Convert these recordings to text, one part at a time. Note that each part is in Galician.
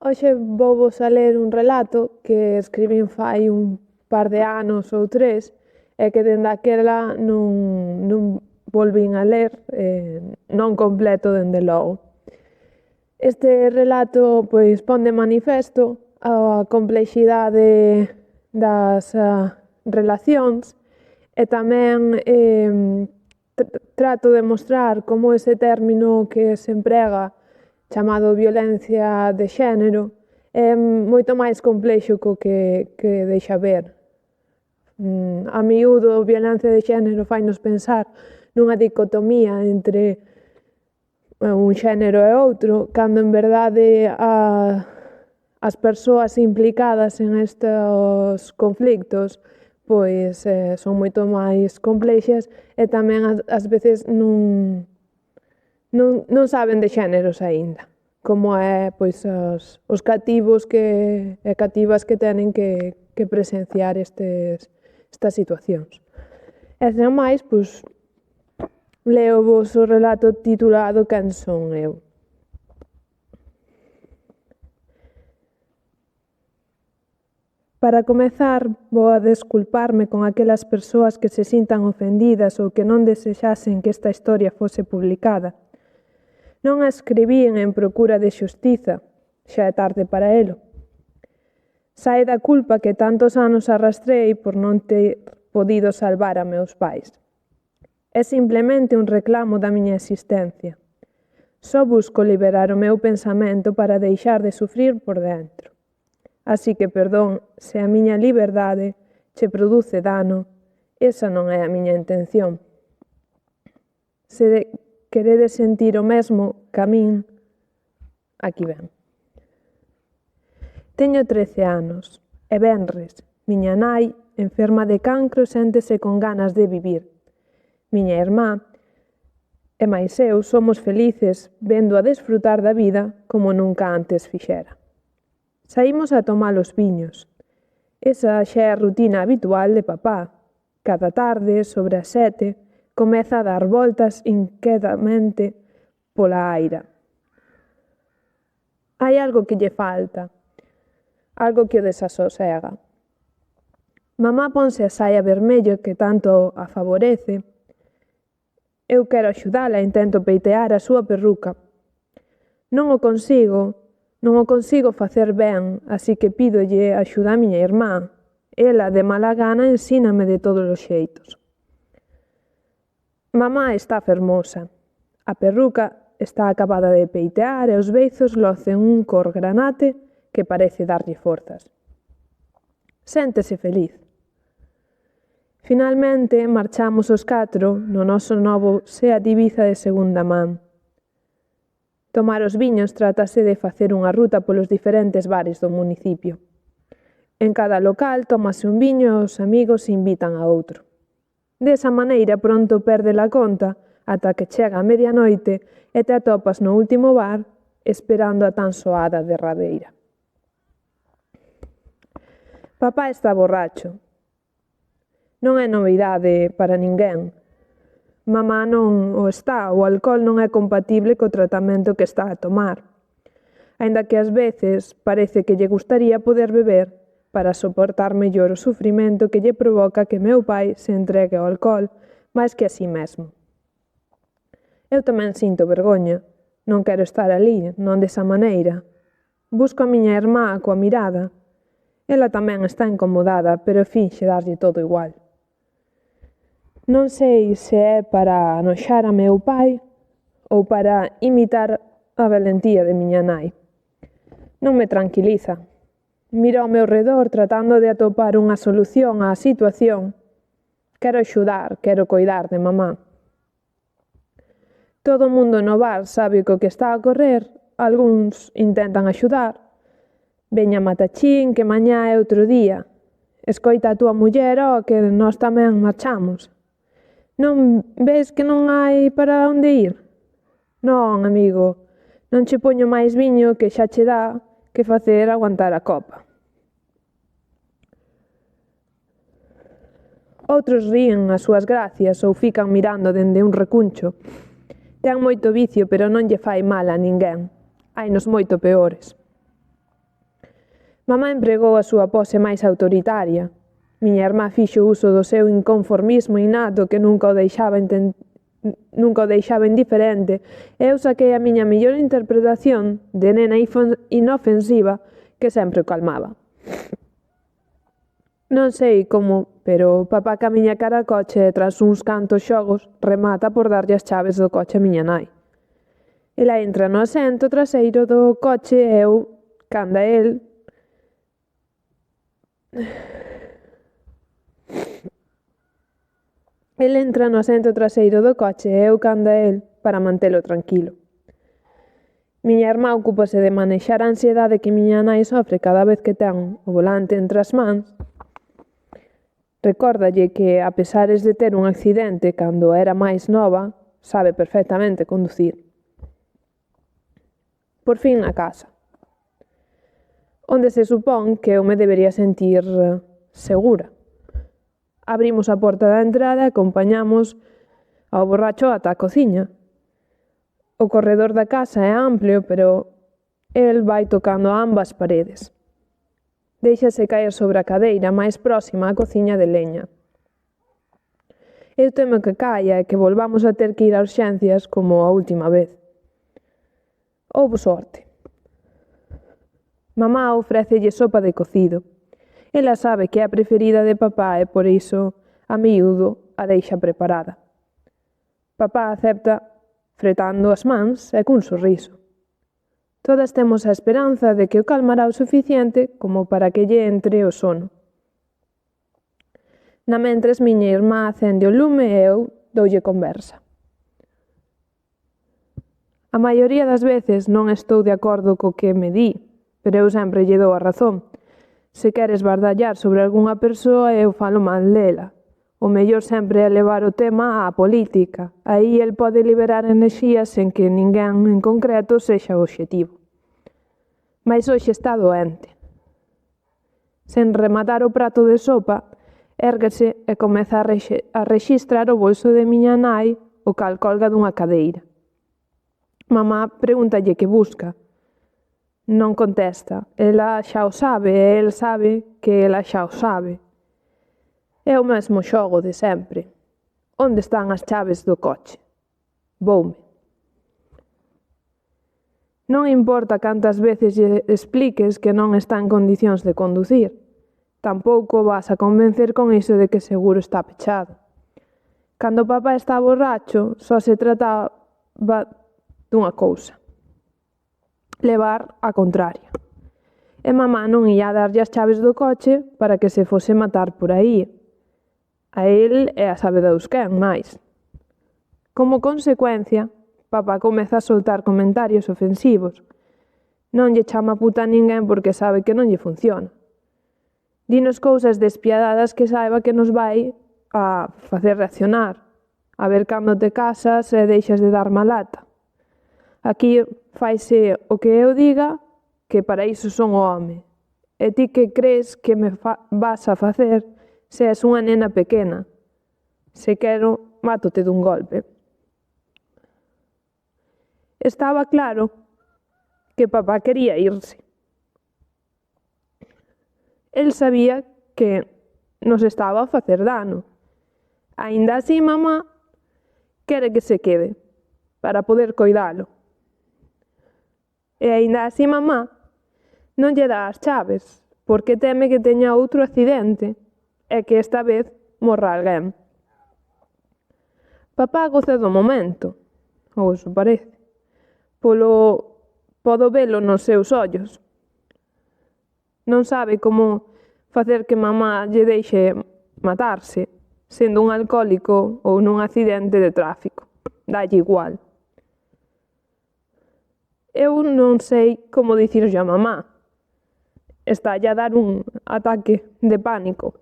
Hoxe vouvos a ler un relato que escribín fai un par de anos ou 3 e que dende aquela non volvín a ler, non completo dende logo. Este relato pois pon de manifesto a complexidade das relacións e tamén trato de mostrar como ese término que se emprega chamado violencia de xénero é moito máis complexo co que deixa ver. A miúdo, violencia de xénero fainos pensar nunha dicotomía entre un xénero e outro, cando en verdade as persoas implicadas en estes conflictos pois son moito máis complexas e tamén ás veces non saben de xéneros aínda, como é pois os cativos e cativas que teñen que presenciar estas situacións. E sen máis, pois léovos o relato titulado Quen son eu? Para comezar, vou a desculparme con aquelas persoas que se sintan ofendidas ou que non desexasen que esta historia fose publicada. Non a escribín en procura de xustiza, xa é tarde para elo. Sae da culpa que tantos anos arrastrei por non ter podido salvar a meus pais. É simplemente un reclamo da miña existencia. Só busco liberar o meu pensamento para deixar de sufrir por dentro. Así que perdón se a miña liberdade che produce dano, esa non é a miña intención. Se queredes sentir o mesmo ca min, aquí ven. Teño 13 anos e venres, miña nai, enferma de cancro, séntese con ganas de vivir. Miña irmá e máis eu somos felices vendo a desfrutar da vida como nunca antes fixera. Saímos a tomar os viños. Esa xa é a rutina habitual de papá. Cada tarde, sobre as 7, comeza a dar voltas inquedamente pola aira. Hai algo que lle falta, algo que o desasosega. Mamá ponse a saia vermella que tanto a favorece. Eu quero axudala e intento peitear a súa perruca. Non o consigo facer ben, así que pídolle axuda a miña irmá. Ela, de mala gana, ensíname de todos os xeitos. Mamá está fermosa. A perruca está acabada de peitear e os beizos locen un cor granate que parece darlle forzas. Séntese feliz. Finalmente, marchamos os 4 no noso novo Seat Ibiza de segunda man. Tomar os viños trátase de facer unha ruta polos diferentes bares do municipio. En cada local tómase un viño e os amigos invitan a outro. Desa maneira pronto perde a conta ata que chega a medianoite e te atopas no último bar esperando a tan soada derradeira. Papá está borracho. Non é novidade para ninguén. Mamá non o está, o alcohol non é compatible co tratamento que está a tomar. Aínda que ás veces parece que lle gustaría poder beber para soportar mellor o sufrimento que lle provoca que meu pai se entregue ao alcohol máis que a si mesmo. Eu tamén sinto vergoña, non quero estar ali, non desa maneira. Busco a miña irmá coa mirada. Ela tamén está incomodada, pero finxe darlle todo igual. Non sei se é para anoxar a meu pai ou para imitar a valentía de miña nai. Non me tranquiliza. Miro ao meu redor tratando de atopar unha solución á situación. Quero axudar, quero coidar de mamá. Todo o mundo no bar sabe o que está a ocorrer, algúns intentan axudar. Veña matachín, que mañá é outro día. Escoita a túa muller, que nós tamén marchamos. Non ves que non hai para onde ir? Non, amigo, non che poño máis viño que xa che dá que facer aguantar a copa. Outros ríen as súas gracias ou fican mirando dende un recuncho. Ten moito vicio, pero non lle fai mal a ninguén. Hainos moito peores. Mamá empregou a súa pose máis autoritaria. Miña irmá fixo uso do seu inconformismo innato que nunca o deixaba indiferente e eu saquei a miña mellor interpretación de nena inofensiva que sempre o calmaba. Non sei como, pero papá camiña cara ao coche e tras uns cantos xogos remata por darlle as chaves do coche a miña nai. Ela entra no asento traseiro do coche e eu, canda el, para mantelo tranquilo. Miña irmá ocúpase de manexar a ansiedade que miña nai sofre cada vez que ten o volante entre as mans. Recórdalle que, a pesares de ter un accidente cando era máis nova, sabe perfectamente conducir. Por fin na casa, onde se supón que eu me debería sentir segura. Abrimos a porta da entrada e acompañamos ao borracho ata a cociña. O corredor da casa é amplio, pero el vai tocando ambas paredes. Déixase caer sobre a cadeira máis próxima á cociña de leña. Eu temo que caia e que volvamos a ter que ir a urxencias como a última vez. Houbo sorte. Mamá ofrécelle sopa de cocido. Ela sabe que é a preferida de papá e por iso, a miúdo, a deixa preparada. Papá acepta fretando as mans e cun sorriso. Todas temos a esperanza de que o calmará o suficiente como para que lle entre o sono. Namentres miña irmá acende o lume e eu doulle conversa. A maioría das veces non estou de acordo co que me di, pero eu sempre lle dou a razón. Se queres bardallar sobre algunha persoa, eu falo mal dela. O mellor sempre é levar o tema á política. Aí el pode liberar enerxías sen que ninguén en concreto sexa o obxectivo. Mais hoxe está doente. Sen rematar o prato de sopa, érguese e comeza a rexistrar o bolso de miña nai, o cal colga dunha cadeira. Mamá pregúntalle que busca. Non contesta. Ela xa o sabe e el sabe que ela xa o sabe. É o mesmo xogo de sempre. Onde están as chaves do coche? Voume. Non importa cantas veces lle expliques que non está en condicións de conducir. Tampouco vas a convencer con iso de que seguro está pechado. Cando papá está borracho, só se trataba dunha cousa: levar a contraria. E mamá non ía darlle as chaves do coche para que se fose matar por aí. A el e a sabe Deus quen máis. Como consecuencia, papá comeza a soltar comentarios ofensivos. Non lle chama puta a ninguén porque sabe que non lle funciona. Dinos cousas despiadadas que saiba que nos vai a facer reaccionar, a ver cando te casas e deixas de dar malata. Aquí faise o que eu diga, que para iso son o home. E ti que crees que me vas a facer se és unha nena pequena? Se quero, mátote dun golpe. Estaba claro que papá quería irse. El sabía que nos estaba a facer dano. Aínda así, mamá quere que se quede, para poder coidalo. E aínda así mamá non lle dá as chaves, porque teme que teña outro accidente e que esta vez morra alguén. Papá goza do momento, ou iso parece. Podo velo nos seus ollos. Non sabe como facer que mamá lle deixe matarse, sendo un alcohólico ou nun accidente de tráfico. Dalle igual. Eu non sei como dicirlle a mamá. Estalle a dar un ataque de pánico.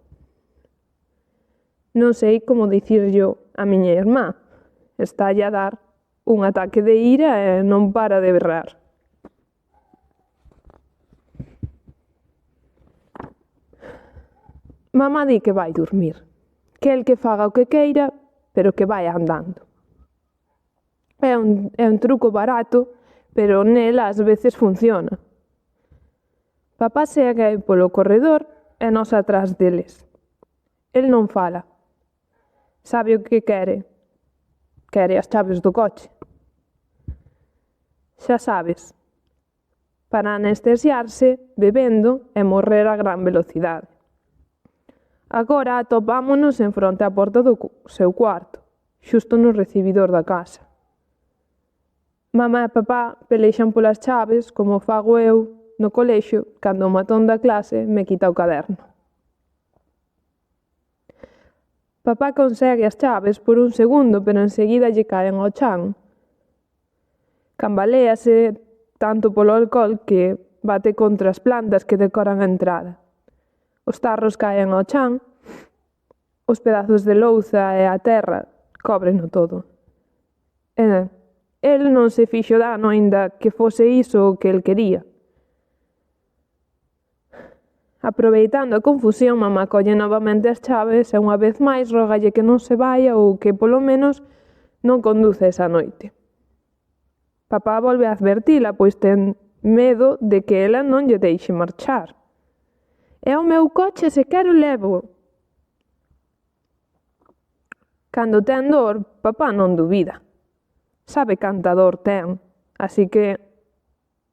Non sei como dicirllo a miña irmá. Estalle a dar un ataque de ira e non para de berrar. Mamá di que vai dormir, que el que faga o que queira, pero que vai andando. É un truco barato, pero nel ás veces funciona. Papá segue polo corredor e nós atrás deles. El non fala. Sabe o que quere. Quere as chaves do coche. Xa sabes, para anestesiarse, bebendo e morrer a gran velocidade. Agora atopámonos en fronte á porta do seu cuarto, xusto no recibidor da casa. Mamá e papá pelexan polas chaves como fago eu no colexio cando o matón da clase me quita o caderno. Papá consegue as chaves por un segundo, pero enseguida lle caen ao chan. Cambaléase tanto polo alcohol que bate contra as plantas que decoran a entrada. Os tarros caen ao chan, os pedazos de louza e a terra cóbreno todo. El non se fixo dano aínda que fose iso o que el quería. Aproveitando a confusión, mamá colle novamente as chaves e unha vez máis rógalle que non se vaia ou que polo menos non conduce esa noite. Papá volve a advertila, pois ten medo de que ela non lle deixe marchar. É o meu coche, se quero levo. Cando ten dor, papá non dubida. Sabe canta dor ten, así que,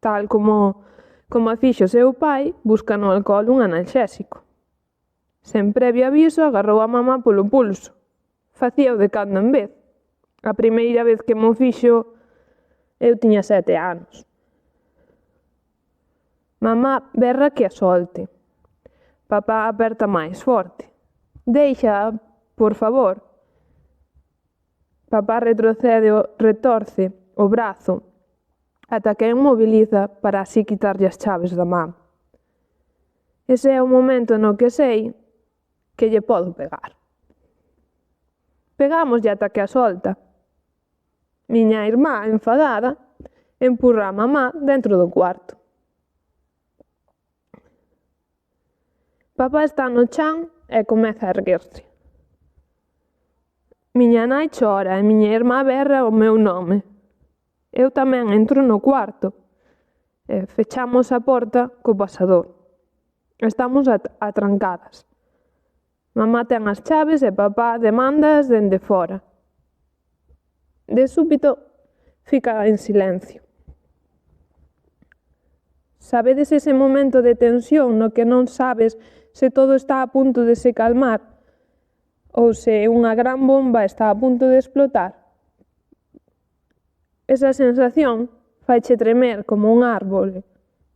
tal como a fixo seu pai, busca no alcohol un analxésico. Sen previo aviso, agarrou a mamá polo pulso. Facíao de cando en vez. A primeira vez que mo fixo, eu tiña 7 anos. Mamá berra que a solte. Papá aperta máis forte. Deixa, por favor. Papá retorce o brazo ata que inmoviliza para así quitarlle as chaves da man. Ese é o momento no que sei que lle podo pegar. Pegámoslle ata que a solta. Miña irmá, enfadada, empurra a mamá dentro do cuarto. Papá está no chan e comeza a erguerse. Miña nai chora e miña irmá berra o meu nome. Eu tamén entro no cuarto e fechamos a porta co pasador. Estamos atrancadas. Mamá ten as chaves e papá demandas dende fora. De súbito fica en silencio. Sabedes ese momento de tensión no que non sabes se todo está a punto de se calmar ou se unha gran bomba está a punto de explotar? Esa sensación faiche tremer como un árbore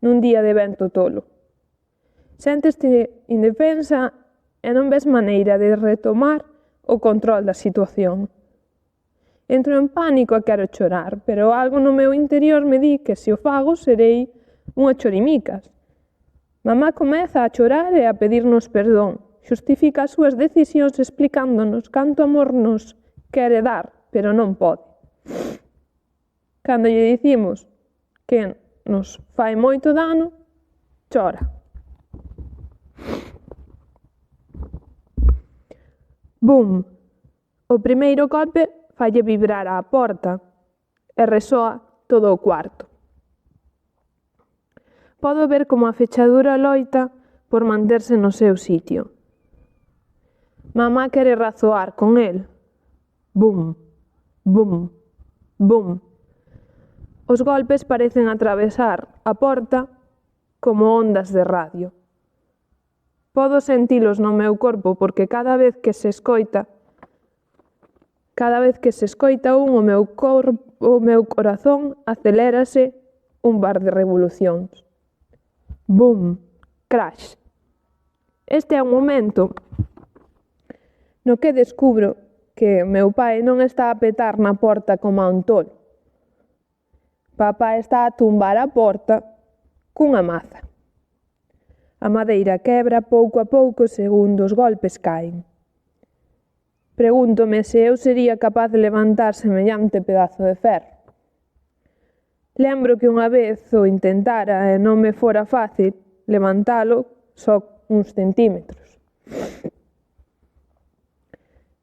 nun día de vento tolo. Sénteste indefensa e non ves maneira de retomar o control da situación. Entro en pánico e quero chorar, pero algo no meu interior me di que se o fago serei unha chorimicas. Mamá comeza a chorar e a pedirnos perdón. Xustifica as súas decisións explicándonos canto amor nos quere dar, pero non pode. Cando lle dicimos que nos fai moito dano, chora. Bum! O primeiro golpe falle vibrar a porta e resoa todo o cuarto. Podo ver como a fechadura loita por manterse no seu sitio. Mamá quere razoar con el. Bum, bum, bum. Os golpes parecen atravesar a porta como ondas de radio. Podo sentilos no meu corpo porque cada vez que se escoita un, o meu corazón acelérase un par de revolucións. Bum, crash. Este é o momento no que descubro que meu pai non está a petar na porta como a un tolo. Papá está a tumbar a porta cunha maza. A madeira quebra pouco a pouco segundo os golpes caen. Pregúntome se eu sería capaz de levantar semellante pedazo de ferro. Lembro que unha vez o intentara e non me fora fácil levantalo só uns centímetros.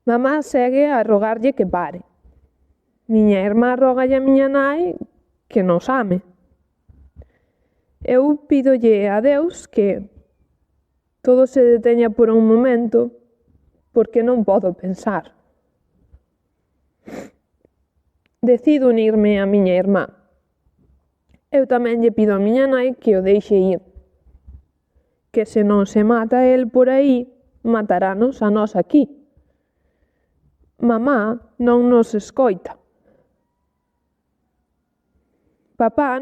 Mamá segue a rogarlle que pare. Miña irmá rógalle a miña nai que nos ame. Eu pídolle a Deus que todo se deteña por un momento porque non podo pensar. Decido unirme a miña irmá. Eu tamén lle pido a miña nai que o deixe ir, que se non se mata el por aí, matarános a nós aquí. Mamá non nos escoita. Papá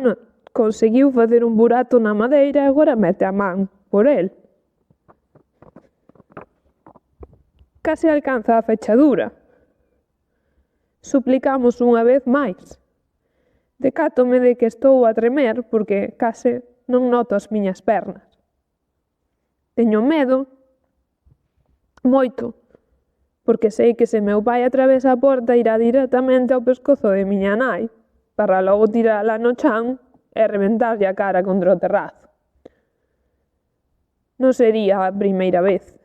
conseguiu facer un burato na madeira e agora mete a man por el. Case alcanza a fechadura. Suplicamos unha vez máis. Decátome de que estou a tremer porque case non noto as miñas pernas. Teño medo, moito, porque sei que se meu pai atravesa a porta irá directamente ao pescozo de miña nai para logo tirala no chan e reventarlle a cara contra o terrazo. Non sería a primeira vez,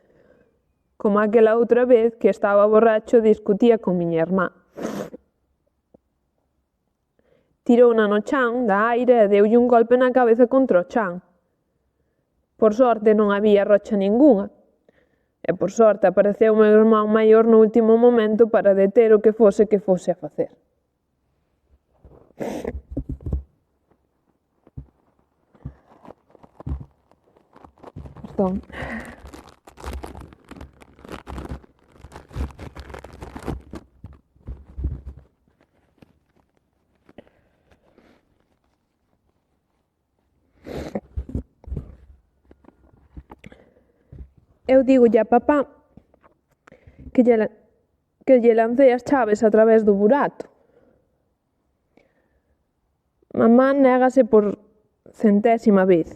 como aquela outra vez que estaba borracho e discutía con miña irmá. Tirouna no chan da aire e deulle un golpe na cabeza contra o chan. Por sorte non había rocha ningunha. E por sorte apareceu o meu irmán maior no último momento para deter o que fose a facer. Perdón. Eu dígolle a papá que lle lancei as chaves a través do burato. Mamá négase por 100ª vez.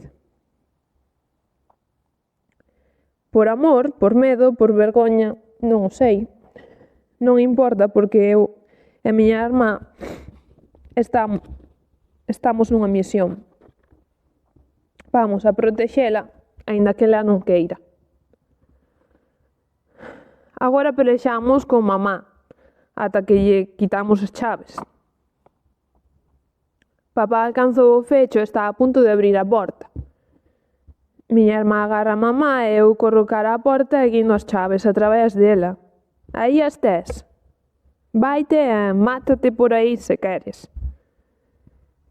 Por amor, por medo, por vergoña, non o sei. Non importa porque eu e a miña irmá estamos nunha misión. Vamos a protexela, aínda que ela non queira. Agora pelexamos con mamá, ata que lle quitamos as chaves. Papá alcanzou o fecho e está a punto de abrir a porta. Miña irmá agarra a mamá e eu corro cara á porta e guindo as chaves a través dela. Aí as tes. Vaite e mátate por aí se queres.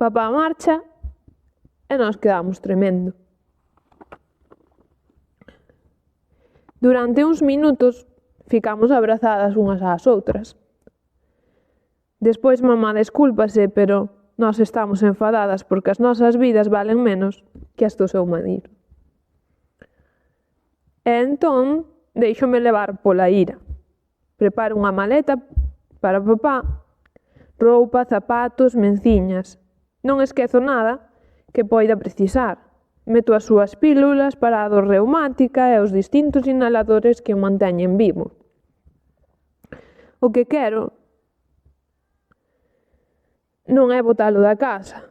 Papá marcha e nós quedamos tremendo. Durante uns minutos ficamos abrazadas unhas ás outras. Despois mamá descúlpase, pero nós estamos enfadadas porque as nosas vidas valen menos que as do seu marido. E entón deixome levar pola ira. Preparo unha maleta para papá, roupa, zapatos, menciñas. Non esquezo nada que poida precisar. Meto as súas pílulas para a dor reumática e os distintos inhaladores que o manteñen vivo. O que quero non é botalo da casa,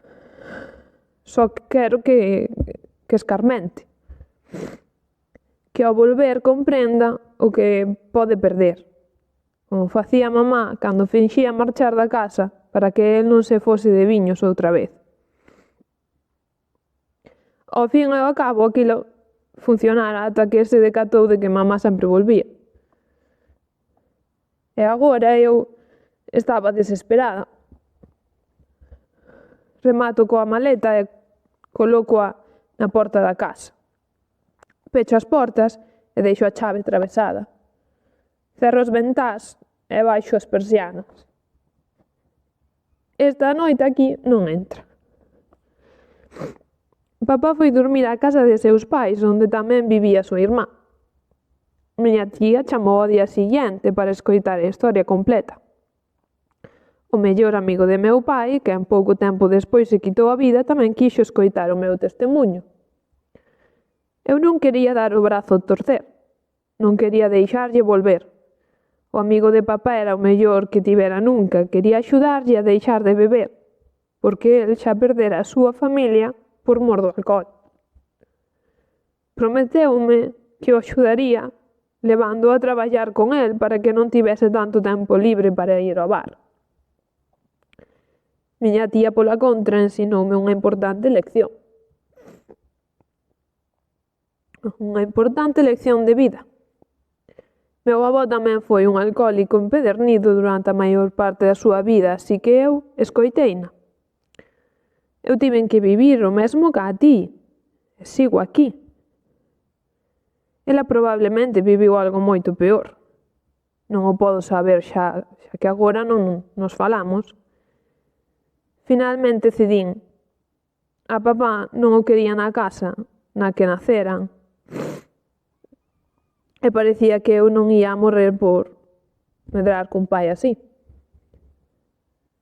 só que quero que escarmente. Que ao volver comprenda o que pode perder, como facía mamá cando finxía marchar da casa para que el non se fose de viños outra vez. Ao fin e ao cabo aquilo funcionara ata que se decatou de que mamá sempre volvía. E agora eu estaba desesperada. Remato coa maleta e colócoa na porta da casa. Pecho as portas e deixo a chave atravesada. Cerro os ventás e baixo as persianas. Esta noite aquí non entra. Papá foi dormir á casa de seus pais, onde tamén vivía a súa irmá. Miña tía chamou ao día seguinte para escoitar a historia completa. O mellor amigo de meu pai, que en pouco tempo despois se quitou a vida, tamén quixo escoitar o meu testemuño. Eu non quería dar o brazo a torcer. Non quería deixarlle volver. O amigo de papá era o mellor que tivera nunca. Quería axudarlle a deixar de beber, porque el xa perdera a súa familia por mor do alcohol. Prometeume que o axudaría levando a traballar con el para que non tivese tanto tempo libre para ir ao bar. Miña tía, pola contra, ensinoume unha importante lección. unha importante lección de vida. Meu avó tamén foi un alcohólico empedernido durante a maior parte da súa vida, así que eu escoiteina. Eu tiven que vivir o mesmo ca ti, e sigo aquí. Ela probablemente viviu algo moito peor. Non o podo saber xa que agora non nos falamos. Finalmente cedín. A papá non o quería na casa na que naceran. E parecía que eu non ia a morrer por medrar cun pai así.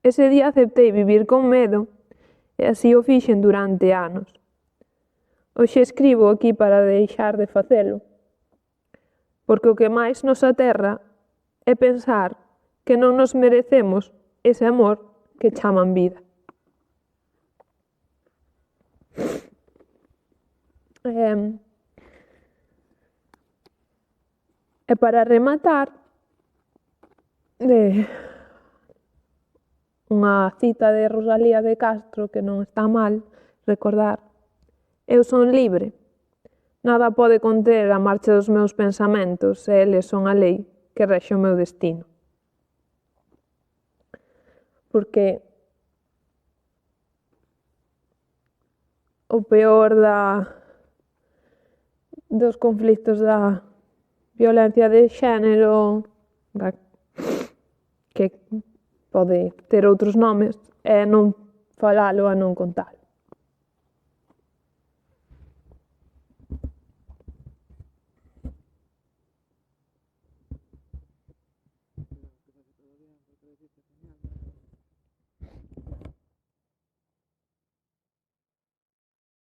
Ese día aceptei vivir con medo e así o fixen durante anos. Hoxe escribo aquí para deixar de facelo, porque o que máis nos aterra é pensar que non nos merecemos ese amor que chaman vida. E para rematar, unha cita de Rosalía de Castro que non está mal recordar: eu son libre, nada pode conter a marcha dos meus pensamentos e eles son a lei que rexe o meu destino. Porque o peor dos conflitos da violencia de xénero, que pode ter outros nomes, é non falalo e non contalo.